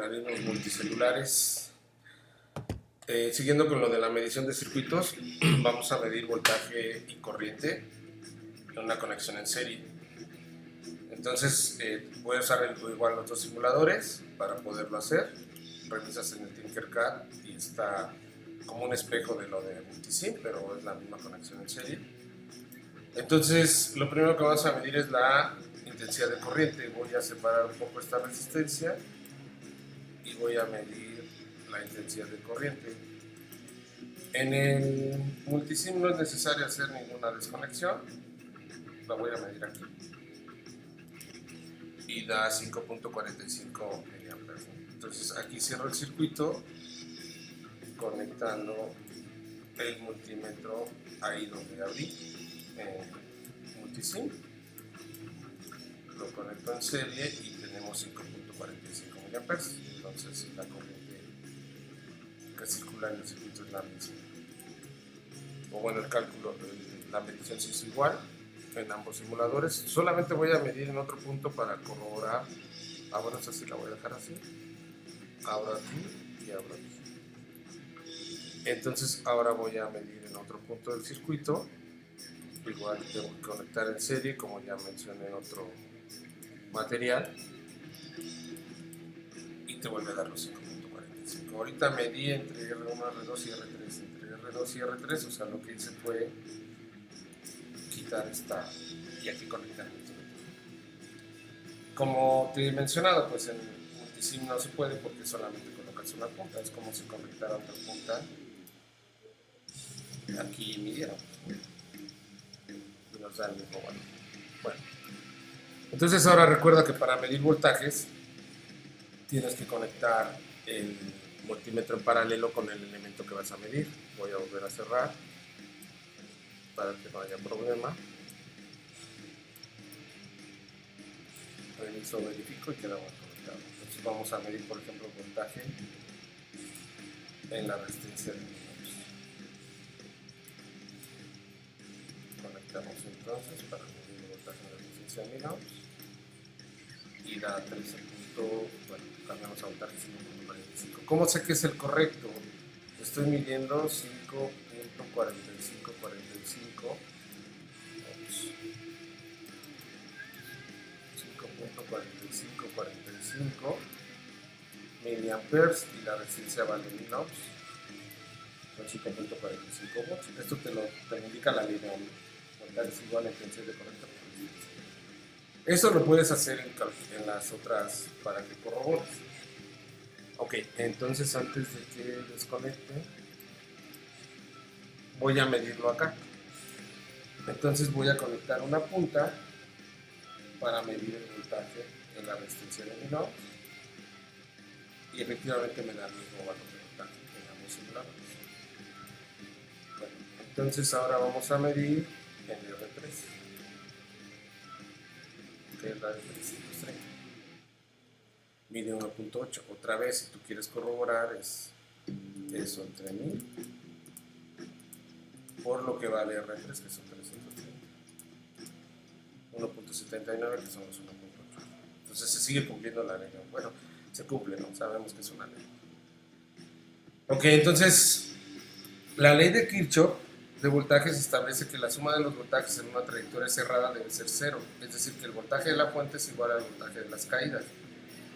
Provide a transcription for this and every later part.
Algoritmos multicelulares. Siguiendo con lo de la medición de circuitos, vamos a medir voltaje y corriente en una conexión en serie. Entonces voy a usar igual los dos simuladores para poderlo hacer. Revisas en el Tinkercad y está como un espejo de lo de Multisim, pero es la misma conexión en serie. Entonces lo primero que vamos a medir es la intensidad de corriente. Voy a separar un poco esta resistencia y voy a medir la intensidad de corriente. En el Multisim no es necesario hacer ninguna desconexión, la voy a medir aquí y da 5.45 mA. Entonces aquí cierro el circuito conectando el multímetro ahí donde abrí en Multisim, lo conecto en serie y tenemos 5.45 mA. Entonces la corriente que circula en el circuito es la misma, o bueno, el cálculo, la medición sí es igual en ambos simuladores. Solamente voy a medir en otro punto para corroborar. Ahora esta sí la voy a dejar así, ahora aquí y ahora aquí. Entonces ahora voy a medir en otro punto del circuito, igual tengo que conectar en serie como ya mencioné en otro material, y te vuelve a dar los 5.45. Ahorita medí entre R1, R2 y R3, entre R2 y R3, o sea, lo que hice fue quitar esta y aquí conectar esto. Como te he mencionado, pues en Multisim no se puede porque solamente colocas una punta, es como si conectara otra punta aquí y midieron y nos da el mismo valor. Bueno, entonces ahora recuerda que para medir voltajes tienes que conectar el multímetro en paralelo con el elemento que vas a medir. Voy a volver a cerrar para que no haya problema. Reviso, verifico y quedamos conectados. Entonces vamos a medir, por ejemplo, el voltaje en la resistencia de minutos. Conectamos entonces para medir el voltaje en la resistencia de minutos y da 13. Bueno, cambiamos a voltaje 5.45. ¿Cómo sé que es el correcto? Estoy midiendo 5.4545 miliamperes y la resistencia vale 1000 ohms, son 5.45 volts. Esto te lo indica la ley de Ohm. Voltaje es igual a intensidad de corriente. Eso lo puedes hacer en las otras para que corrobores. Ok, entonces antes de que desconecte voy a medirlo acá. Entonces voy a conectar una punta para medir el voltaje en la resistencia de 1000 ohms y efectivamente me da el mismo valor de voltaje en ambos simuladores. Bueno, entonces ahora vamos a medir el R3, que es la de 330. Mide 1.8. Otra vez, si tú quieres corroborar, es eso entre 1000 por lo que vale R3, que son 330. 1.79, que son los 1.8. Entonces se sigue cumpliendo la ley. Bueno, se cumple, ¿no? Sabemos que es una ley. Ok, entonces la ley de Kirchhoff de voltajes establece que la suma de los voltajes en una trayectoria cerrada debe ser cero, es decir, que el voltaje de la fuente es igual al voltaje de las caídas.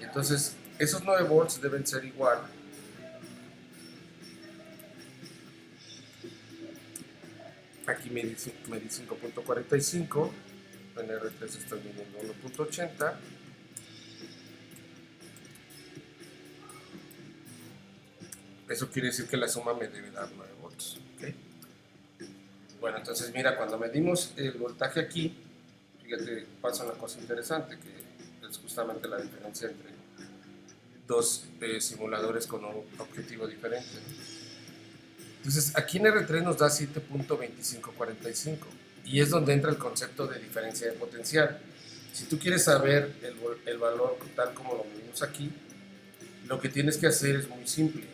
Entonces esos 9 volts deben ser igual aquí medí 5.45, en R3 estoy midiendo 1.80. Eso quiere decir que la suma me debe dar 9 volts. ¿Okay? Bueno, entonces mira, cuando medimos el voltaje aquí, fíjate, pasa una cosa interesante, que es justamente la diferencia entre dos simuladores con un objetivo diferente. Entonces aquí en R3 nos da 7.2545 y es donde entra el concepto de diferencia de potencial. Si tú quieres saber el valor tal como lo medimos aquí, lo que tienes que hacer es muy simple.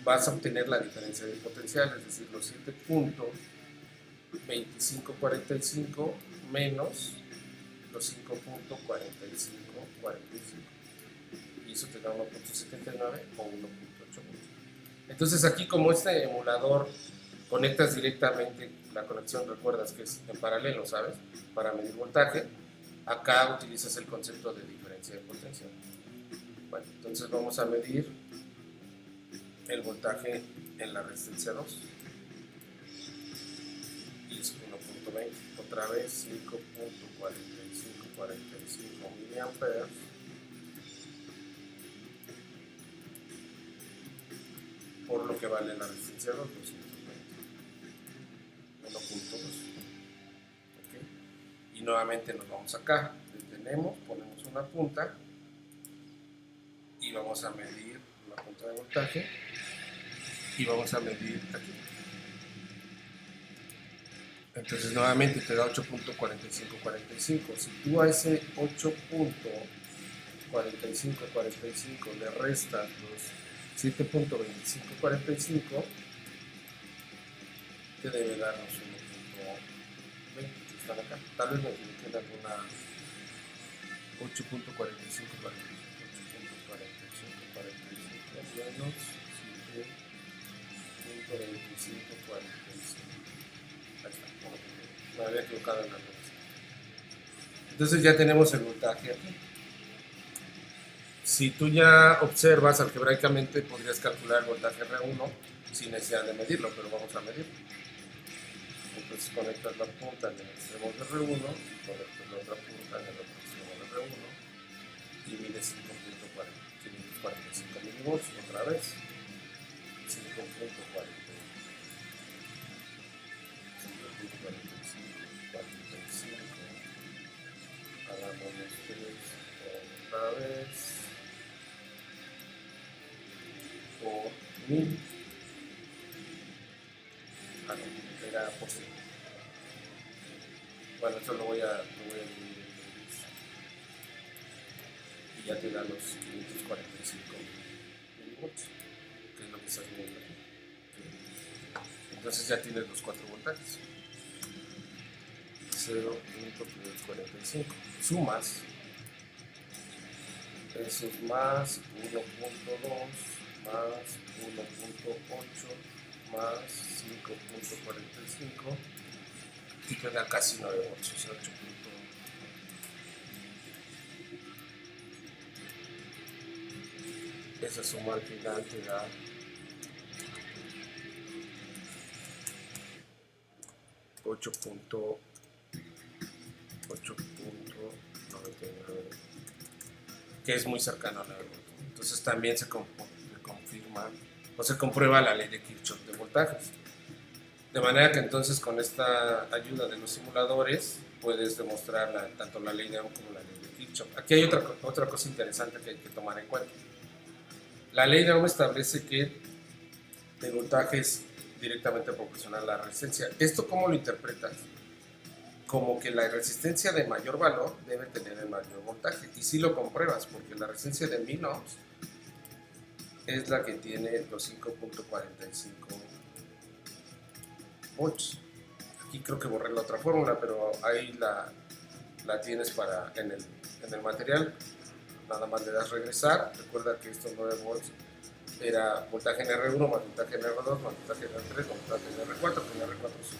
Vas a obtener la diferencia de potencial, es decir, los y eso te da 1.79 o 1.8 volts. Entonces aquí, como este emulador conectas directamente, la conexión recuerdas que es en paralelo, ¿sabes? Para medir voltaje, acá utilizas el concepto de diferencia de potencia. Bueno, entonces vamos a medir el voltaje en la resistencia 2 y es 1.20, otra vez 5.4545 miliamperes por lo que vale la resistencia 2, 1.2. ¿Okay? Y nuevamente nos vamos acá, detenemos, ponemos una punta y vamos a medir la punta de voltaje y vamos a medir aquí. Entonces nuevamente te da 8.4545. Si tú a ese 8.4545 le restas los 7.2545, te debe darnos 1.20 que están acá. Tal vez me equivoqué en alguna 8.4545 menos 7.2545. Ahí está, me había equivocado en la número. Entonces ya tenemos el voltaje aquí. Si tú ya observas algebraicamente, podrías calcular el voltaje R1 sin necesidad de medirlo, pero vamos a medirlo. Entonces conectas la punta en el extremo de R1, conectas la otra punta en el otro extremo de R1 y mides 5.45 milivolts otra vez. 5.45 hagamos otra vez por 1000. No, era por 100. Bueno, esto lo voy a dividir y ya te da los 545 milivolts, que es lo que estás viendo aquí. Entonces ya tienes los 4 voltajes. 0.45. Sumas, eso es más 1.2 más 1.8 más 5.45 y te da casi 9 volts, o sea, 8. Esa suma al final te da 8.99, que es muy cercano a la verdad. Entonces también se confirma o se comprueba la ley de Kirchhoff de voltajes. De manera que entonces con esta ayuda de los simuladores puedes demostrar tanto la ley de Ohm como la ley de Kirchhoff. Aquí hay otra cosa interesante que hay que tomar en cuenta. La ley de Ohm establece que el voltaje es directamente proporcional a la resistencia. ¿Esto cómo lo interpretas? Como que la resistencia de mayor valor debe tener el mayor voltaje. Y sí lo compruebas, porque la resistencia de 1000 ohms es la que tiene los 5.45 volts. Aquí creo que borré la otra fórmula, pero ahí la tienes en el material. Nada más le das regresar. Recuerda que estos 9 volts era voltaje en R1 más voltaje en R2 más voltaje en R3 más voltaje en R4, que en R4 son 5.45.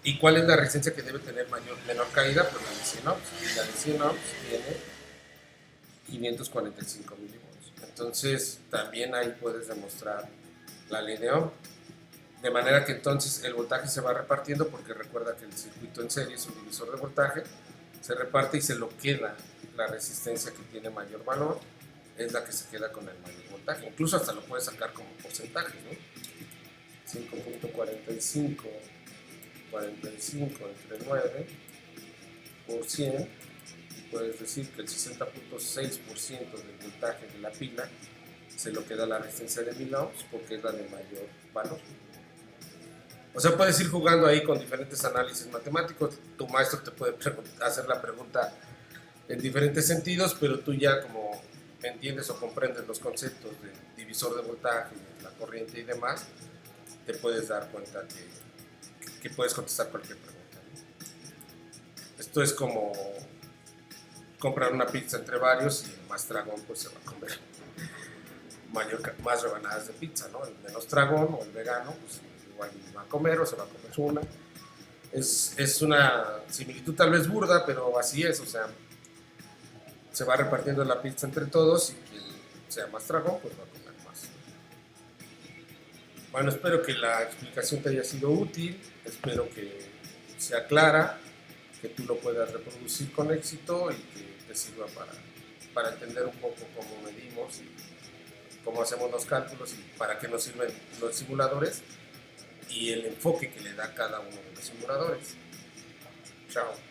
¿Y cuál es la resistencia que debe tener menor caída? Pues la de 100 ohms. Y la de 100 ohms tiene 545 milivolts. Entonces también ahí puedes demostrar la ley de Ohm. De manera que entonces el voltaje se va repartiendo, porque recuerda que el circuito en serie es un divisor de voltaje, se reparte y se lo queda la resistencia que tiene mayor valor, es la que se queda con el mayor voltaje. Incluso hasta lo puedes sacar como porcentaje, ¿no? 5.45 entre 9 por 100, y puedes decir que el 60.6% del voltaje de la pila se lo queda la resistencia de 1000 ohms porque es la de mayor valor. O sea, puedes ir jugando ahí con diferentes análisis matemáticos. Tu maestro te puede hacer la pregunta en diferentes sentidos, pero tú ya como entiendes o comprendes los conceptos de divisor de voltaje, la corriente y demás, te puedes dar cuenta que puedes contestar cualquier pregunta. Esto es como compran una pizza entre varios y el más tragón pues se va a comer más rebanadas de pizza, ¿no? El menos tragón o el vegano pues igual va a comer o se va a comer una. Es una similitud tal vez burda, pero así es, o sea, se va repartiendo la pizza entre todos y quien sea más tragón pues va a comer más. Bueno, espero que la explicación te haya sido útil, espero que sea clara, que tú lo puedas reproducir con éxito y que te sirva para entender un poco cómo medimos y cómo hacemos los cálculos y para qué nos sirven los simuladores y el enfoque que le da cada uno de los simuladores. Chao.